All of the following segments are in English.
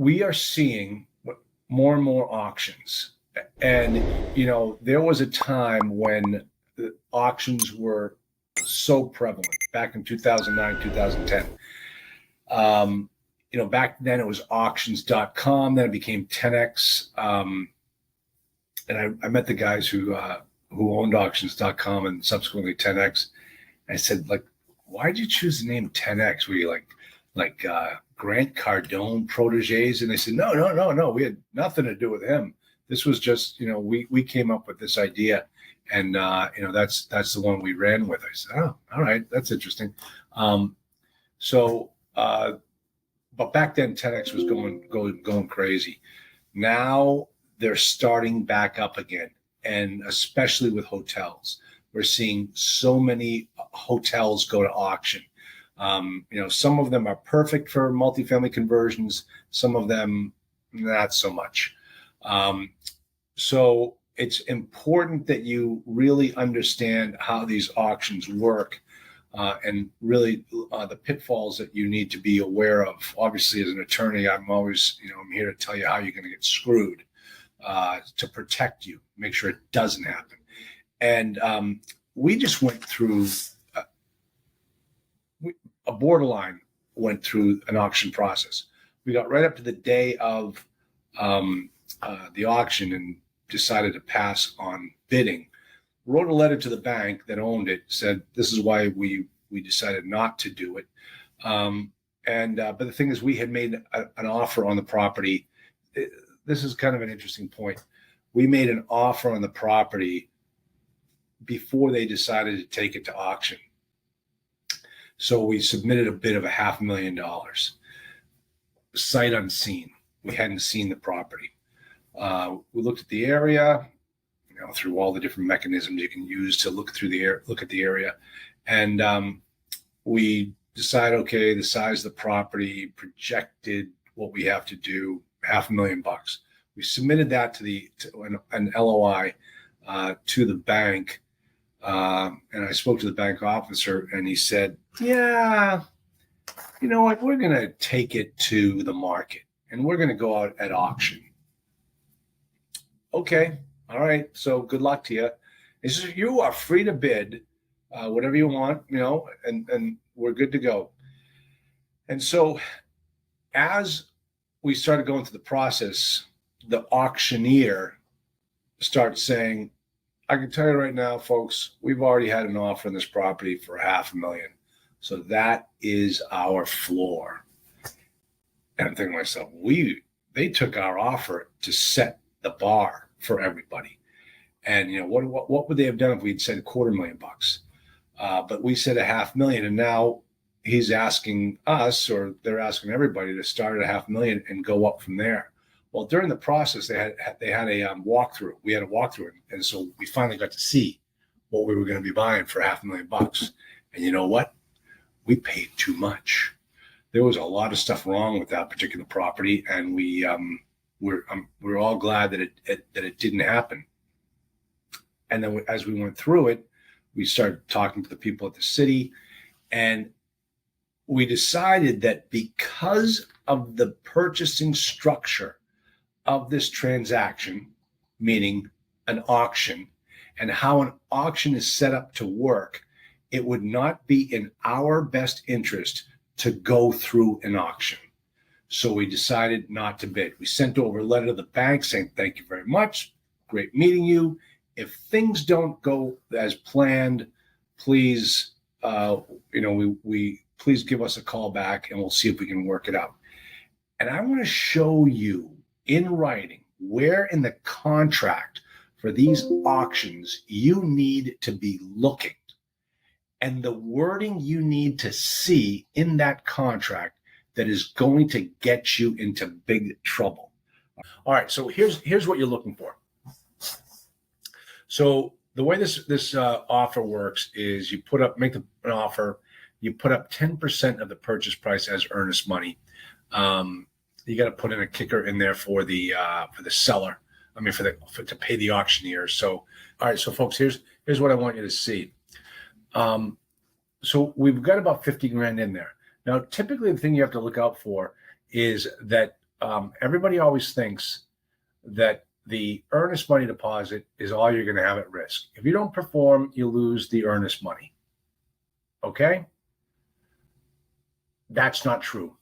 we are seeing more and more auctions. And, there was a time when the auctions were so prevalent back in 2009, 2010. Back then it was auctions.com, then it became 10x. And I met the guys who owned auctions.com and subsequently 10x. And I said, like, why did you choose the name 10x? Were you like Grant Cardone proteges? And they said, no. We had nothing to do with him. This was just, we came up with this idea, and that's the one we ran with. I said, oh, all right, that's interesting. But back then 10x was going crazy. Now they're starting back up again, and especially with hotels. We're seeing so many hotels go to auction. Some of them are perfect for multifamily conversions. Some of them, not so much. So it's important that you really understand how these auctions work, and really the pitfalls that you need to be aware of. Obviously, as an attorney, I'm always, I'm here to tell you how you're going to get screwed, to protect you, make sure it doesn't happen. And we just went through a borderline went through an auction process. We got right up to the day of the auction and decided to pass on bidding. Wrote a letter to the bank that owned it, said this is why we decided not to do it. But the thing is, we had made an offer on the property. This is kind of an interesting point. We made an offer on the property before they decided to take it to auction. So we submitted a bid of $500,000, sight unseen. We hadn't seen the property. We looked at the area, through all the different mechanisms you can use to look at the area, and we decided, okay, the size of the property, projected what we have to do, $500,000. We submitted that to an LOI to the bank, and I spoke to the bank officer, and he said, "Yeah, you know what? We're going to take it to the market, and we're going to go out at auction." Okay, all right. So good luck to you. He says, "You are free to bid whatever you want, and we're good to go." And so, as we started going through the process, the auctioneer starts saying, "I can tell you right now, folks, we've already had an offer on this property for $500,000. So that is our floor." And I'm thinking to myself, they took our offer to set the bar for everybody. And what would they have done if we'd said $250,000? But we said $500,000, and now he's asking us, or they're asking everybody, to start at $500,000 and go up from there. Well, during the process, they had a walkthrough. We had a walkthrough, and so we finally got to see what we were going to be buying for $500,000. And you know what? We paid too much. There was a lot of stuff wrong with that particular property, and we're all glad that it didn't happen. And then as we went through it, we started talking to the people at the city, and we decided that because of the purchasing structure of this transaction, meaning an auction, and how an auction is set up to work, it would not be in our best interest to go through an auction. So we decided not to bid. We sent over a letter to the bank saying, "Thank you very much. Great meeting you. If things don't go as planned, please, please give us a call back, and we'll see if we can work it out." And I want to show you in writing where in the contract for these auctions you need to be looking, and the wording you need to see in that contract that is going to get you into big trouble. All right, so here's what you're looking for. So the way this offer works is you make an offer, you put up 10% of the purchase price as earnest money. You got to put in a kicker in there for the seller. To pay the auctioneer. So, all right, so folks, here's what I want you to see. So we've got about $50,000 in there. Now, typically the thing you have to look out for is that everybody always thinks that the earnest money deposit is all you're going to have at risk. If you don't perform, you lose the earnest money. Okay? That's not true.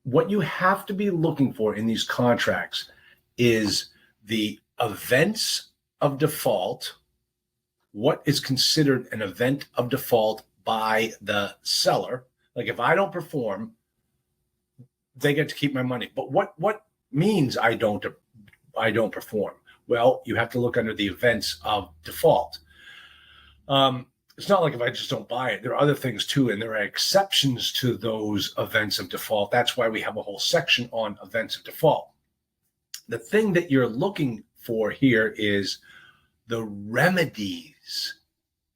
What you have to be looking for in these contracts is the events of default. What is considered an event of default by the seller? Like if I don't perform, they get to keep my money. But what means I don't perform? Well, you have to look under the events of default. It's not like if I just don't buy it. There are other things too, and there are exceptions to those events of default. That's why we have a whole section on events of default. The thing that you're looking for here is the remedies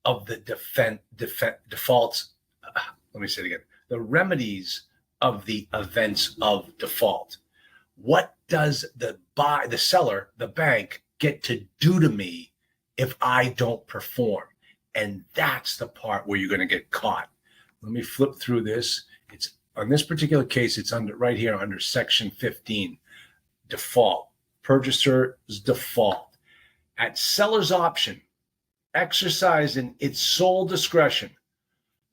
of the defaults. Let me say it again. The remedies of the events of default. What does the seller, the bank, get to do to me if I don't perform? And that's the part where you're going to get caught. Let me flip through this. It's on this particular case, it's under right here under section 15, default, purchaser's default. At seller's option, exercised in its sole discretion,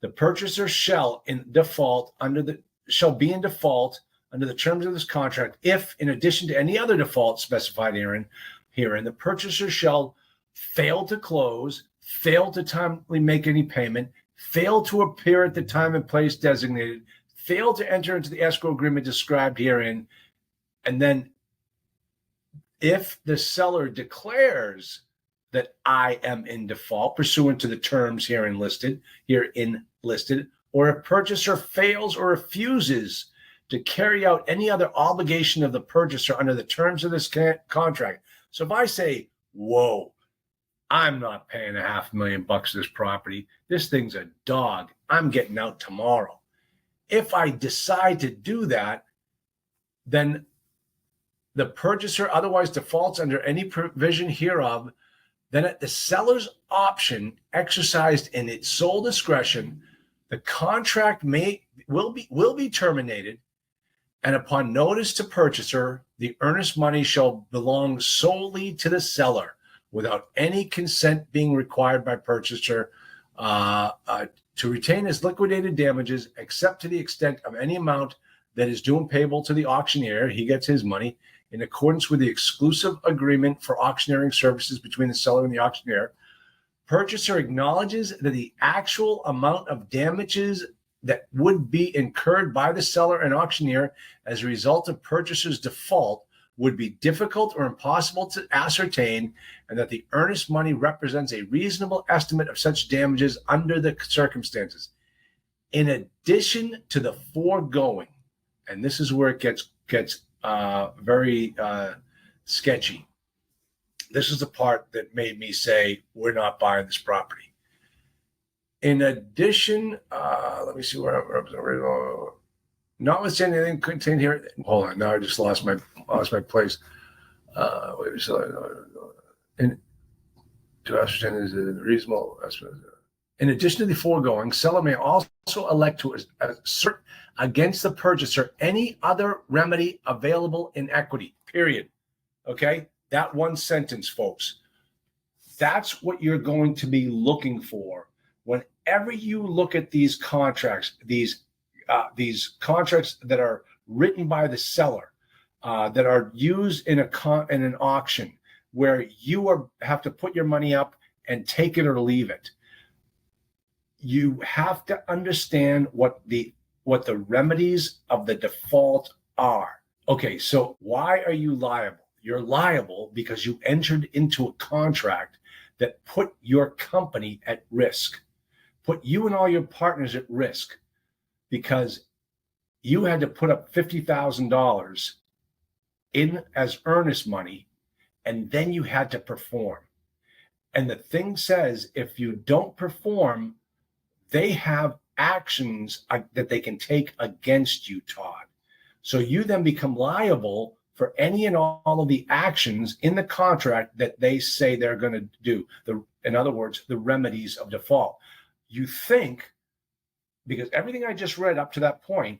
the purchaser shall be in default under the terms of this contract if, in addition to any other default specified herein, the purchaser shall fail to close, fail to timely make any payment, fail to appear at the time and place designated, fail to enter into the escrow agreement described herein, and then if the seller declares that I am in default pursuant to the terms herein listed, or a purchaser fails or refuses to carry out any other obligation of the purchaser under the terms of this contract. So if I say, whoa, I'm not paying $500,000 for this property. This thing's a dog. I'm getting out tomorrow. If I decide to do that, then the purchaser otherwise defaults under any provision hereof, then at the seller's option exercised in its sole discretion, the contract will be terminated, and upon notice to purchaser, the earnest money shall belong solely to the seller, without any consent being required by purchaser to retain as liquidated damages, except to the extent of any amount that is due and payable to the auctioneer. He gets his money in accordance with the exclusive agreement for auctioneering services between the seller and the auctioneer. Purchaser acknowledges that the actual amount of damages that would be incurred by the seller and auctioneer as a result of purchaser's default would be difficult or impossible to ascertain, and that the earnest money represents a reasonable estimate of such damages under the circumstances. In addition to the foregoing, and this is where it gets very sketchy. This is the part that made me say, we're not buying this property. In addition, let me see where I'm notwithstanding anything contained here. Hold on, now I just lost my place. To ascertain is a reasonable estimate. In addition to the foregoing, seller may also elect to assert against the purchaser any other remedy available in equity, period. Okay? That one sentence, folks. That's what you're going to be looking for whenever you look at these contracts, these contracts that are written by the seller, that are used in an auction, where you have to put your money up and take it or leave it. You have to understand what the remedies of the default are. Okay, so why are you liable? You're liable because you entered into a contract that put your company at risk, put you and all your partners at risk, because you had to put up $50,000 in as earnest money, and then you had to perform. And the thing says, if you don't perform, they have actions that they can take against you, Todd. So you then become liable for any and all of the actions in the contract that they say they're going to do. In other words, the remedies of default. You think, because everything I just read up to that point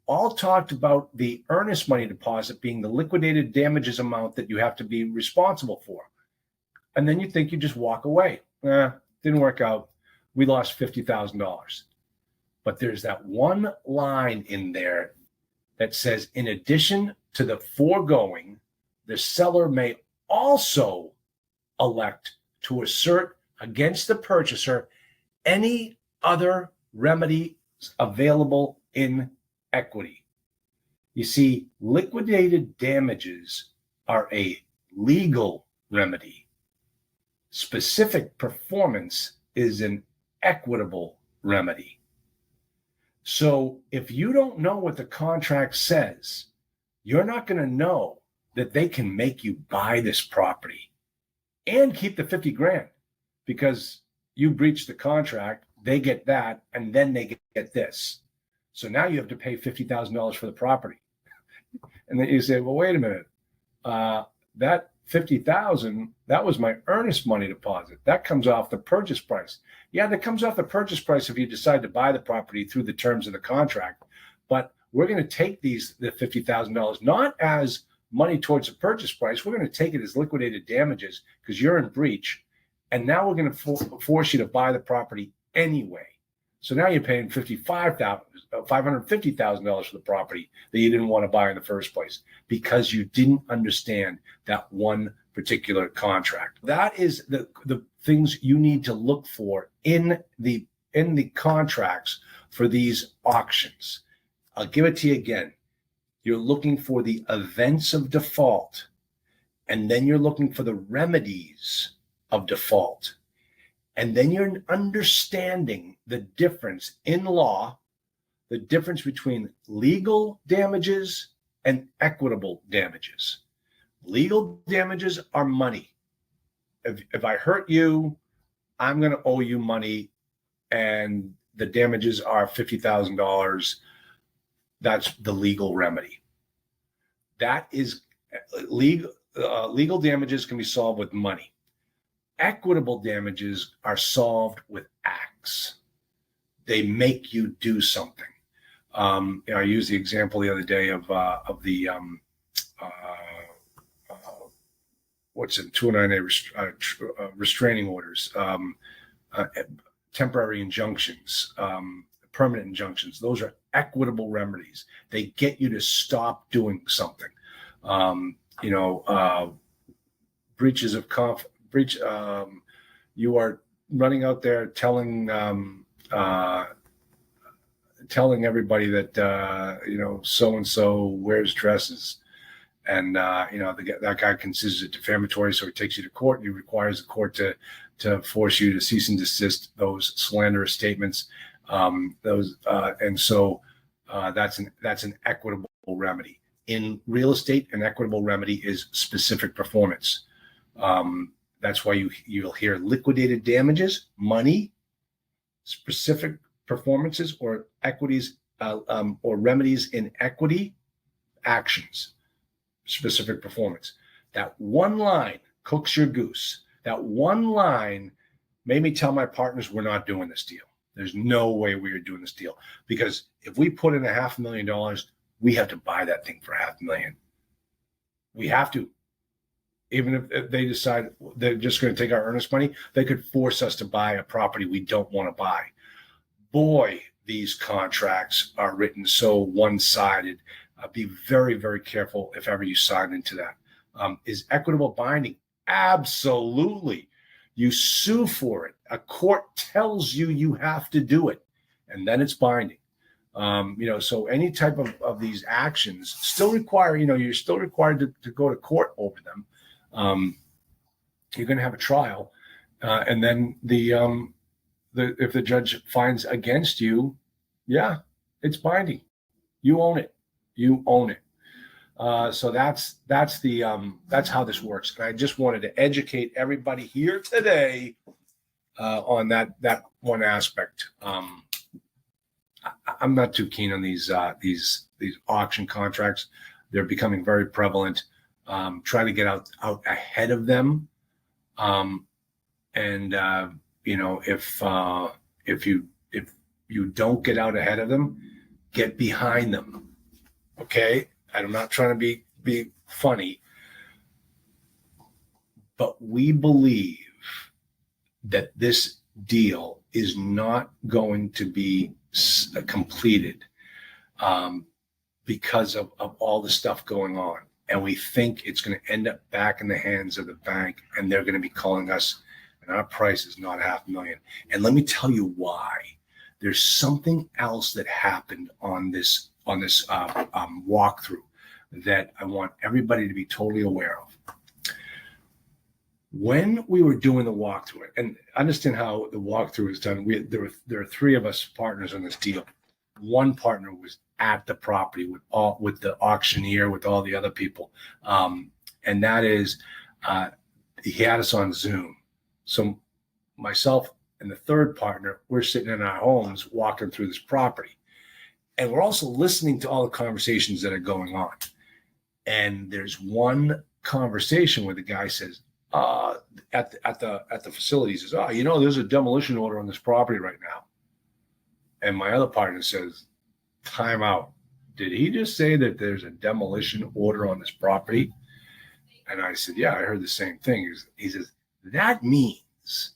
all talked about the earnest money deposit being the liquidated damages amount that you have to be responsible for. And then you think you just walk away. Didn't work out. We lost $50,000. But there's that one line in there that says, in addition to the foregoing, the seller may also elect to assert against the purchaser any other remedy available in equity. You see, liquidated damages are a legal remedy. Specific performance is an equitable remedy. So if you don't know what the contract says, you're not going to know that they can make you buy this property and keep the 50 grand because you breached the contract, they get that, and then they get this. So now you have to pay $50,000 for the property. And then you say, well, wait a minute. That $50,000, that was my earnest money deposit. That comes off the purchase price. Yeah, that comes off the purchase price if you decide to buy the property through the terms of the contract. But we're going to take the $50,000 not as money towards the purchase price. We're going to take it as liquidated damages because you're in breach. And now we're going to force you to buy the property anyway. So now you're paying $550,000 for the property that you didn't want to buy in the first place because you didn't understand that one particular contract. That is the things you need to look for in the contracts for these auctions. I'll give it to you again. You're looking for the events of default, and then you're looking for the remedies of default. And then you're understanding the difference in law, the difference between legal damages and equitable damages. Legal damages are money. If I hurt you, I'm going to owe you money, and the damages are $50,000. That's the legal remedy. That is legal damages can be solved with money. Equitable damages are solved with acts. They make you do something. I used the example the other day of the what's it, 209A restraining orders, temporary injunctions, permanent injunctions. Those are equitable remedies. They get you to stop doing something. Breaches of you are running out there telling everybody that so and so wears dresses, and that guy considers it defamatory, so he takes you to court and he requires the court to force you to cease and desist those slanderous statements. That's an equitable remedy. In real estate, an equitable remedy is specific performance. That's why you'll hear liquidated damages, money, specific performances, or equities, or remedies in equity, actions, specific performance. That one line cooks your goose. That one line made me tell my partners we're not doing this deal. There's no way we are doing this deal, because if we put in $500,000, we have to buy that thing for $500,000. We have to. Even if they decide they're just going to take our earnest money, they could force us to buy a property we don't want to buy. Boy, these contracts are written so one-sided. Be very, very careful if ever you sign into that. Is equitable binding? Absolutely. You sue for it. A court tells you have to do it, and then it's binding. So any type of these actions still require, you're still required to go to court over them. You're going to have a trial, and then if the judge finds against you, yeah, it's binding. You own it. So that's how this works. And I just wanted to educate everybody here today on that one aspect. I'm not too keen on these auction contracts. They're becoming very prevalent. Try to get out ahead of them. If you don't get out ahead of them, get behind them. Okay. I'm not trying to be funny, but we believe that this deal is not going to be completed because of all the stuff going on. And we think it's going to end up back in the hands of the bank, and they're going to be calling us, and our price is not $500,000. And let me tell you why. There's something else that happened on this walkthrough that I want everybody to be totally aware of. When we were doing the walkthrough, and understand how the walkthrough is done, there are three of us partners on this deal. One partner was at the property with the auctioneer, with all the other people, and that is he had us on Zoom. So myself and the third partner, we're sitting in our homes walking through this property, and we're also listening to all the conversations that are going on. And there's one conversation where the guy says, at the facility, he says, there's a demolition order on this property right now. And my other partner says, time out. Did he just say that there's a demolition order on this property? And I said, yeah, I heard the same thing. He says, that means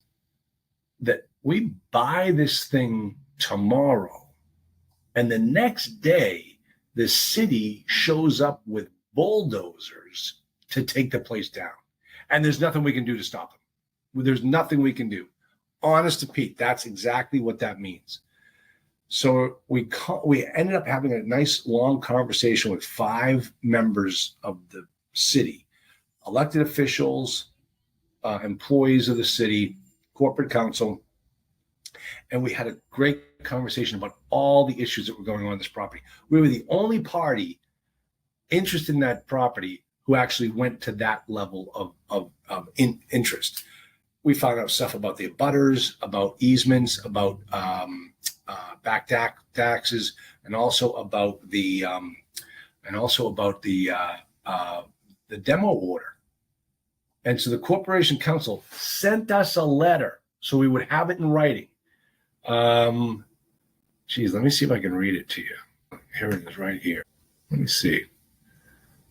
that we buy this thing tomorrow, and the next day the city shows up with bulldozers to take the place down. And there's nothing we can do to stop them. There's nothing we can do. Honest to Pete, that's exactly what that means. So we ended up having a nice long conversation with 5 members of the city, elected officials, employees of the city, corporate counsel, and we had a great conversation about all the issues that were going on in this property. We were the only party interested in that property who actually went to that level of interest. We found out stuff about the abutters, about easements, about back taxes, and also about the demo order. And so the Corporation Council sent us a letter so we would have it in writing. Let me see if I can read it to you. Here it is right here. Let me see.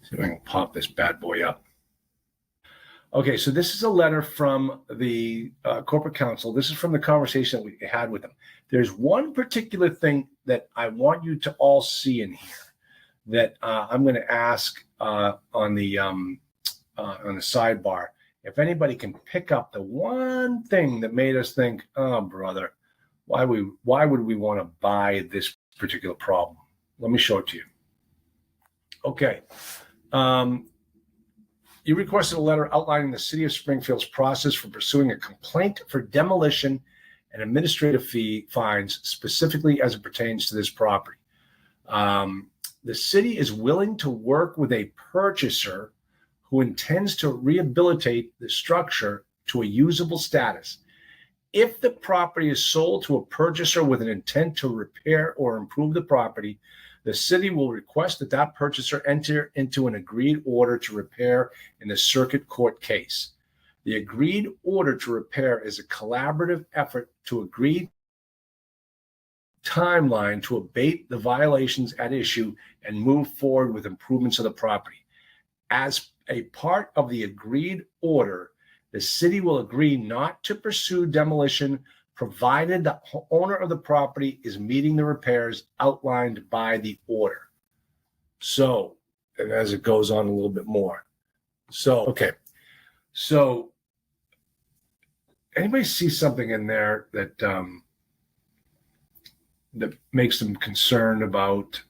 See if I can pop this bad boy up. Okay, so this is a letter from the corporate counsel. This is from the conversation that we had with them. There's one particular thing that I want you to all see in here that I'm going to ask on the sidebar. If anybody can pick up the one thing that made us think, oh, brother, why would we want to buy this particular problem? Let me show it to you. Okay. You requested a letter outlining the City of Springfield's process for pursuing a complaint for demolition and administrative fines, specifically as it pertains to this property. The city is willing to work with a purchaser who intends to rehabilitate the structure to a usable status. If the property is sold to a purchaser with an intent to repair or improve the property, the city will request that that purchaser enter into an agreed order to repair in the circuit court case. The agreed order to repair is a collaborative effort to agree timeline to abate the violations at issue and move forward with improvements of the property. As a part of the agreed order, the city will agree not to pursue demolition provided the owner of the property is meeting the repairs outlined by the order. So, and as it goes on a little bit more. So, okay. So, anybody see something in there that that makes them concerned about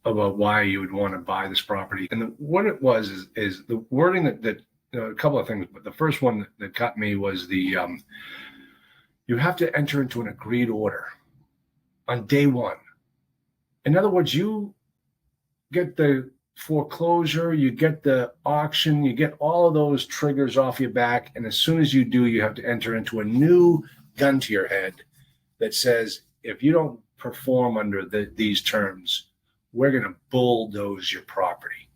why you would want to buy this property? And what it was is the wording that a couple of things, but the first one that got me was the you have to enter into an agreed order on day one. In other words, you get the foreclosure, you get the auction, you get all of those triggers off your back, and as soon as you do, you have to enter into a new gun to your head that says, if you don't perform under these terms, we're going to bulldoze your property.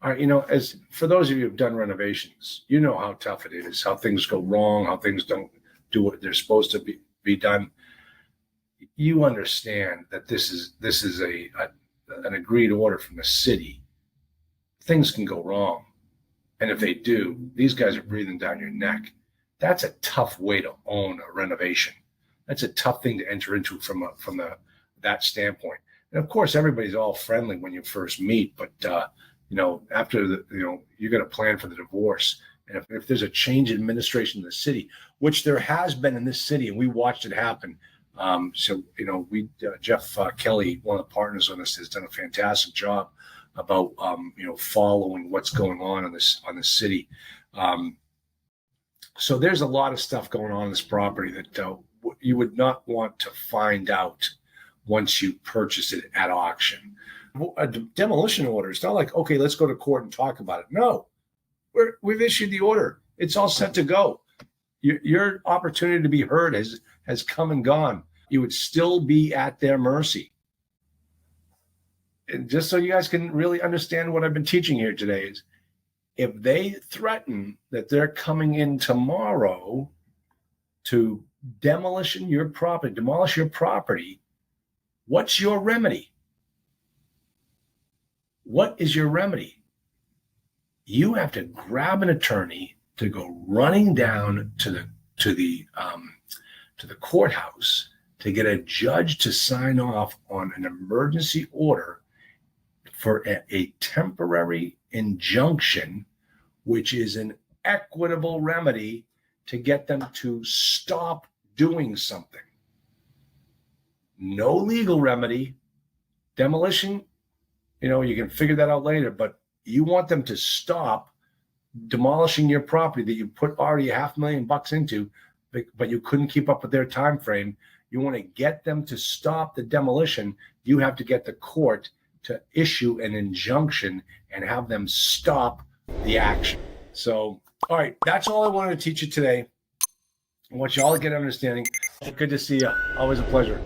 All right, as for those of you who've done renovations, you know how tough it is, how things go wrong, how things don't do what they're supposed to be done. you understand that this is an agreed order from the city. Things can go wrong. And if they do, these guys are breathing down your neck. That's a tough way to own a renovation. That's a tough thing to enter into from that standpoint. And of course, everybody's all friendly when you first meet, but after you got to plan for the divorce. And if there's a change in administration in the city, which there has been in this city, and we watched it happen. Jeff Kelly, one of the partners on this, has done a fantastic job about following what's going on in this city. So there's a lot of stuff going on in this property that you would not want to find out once you purchase it at auction. A demolition order, it's not like, okay, let's go to court and talk about it. No, we've issued the order. It's all set to go. Your opportunity to be heard has come and gone. You would still be at their mercy. And just so you guys can really understand what I've been teaching here today is, if they threaten that they're coming in tomorrow to demolish your property, what's your remedy? What is your remedy? You have to grab an attorney to go running down to the courthouse to get a judge to sign off on an emergency order for a temporary injunction, which is an equitable remedy to get them to stop doing something. No legal remedy. Demolition, you can figure that out later, but you want them to stop demolishing your property that you put already $500,000 into, but you couldn't keep up with their time frame. You want to get them to stop the demolition. You have to get the court to issue an injunction and have them stop the action. So, all right, that's all I wanted to teach you today. I want you all to get an understanding. Good to see you. Always a pleasure.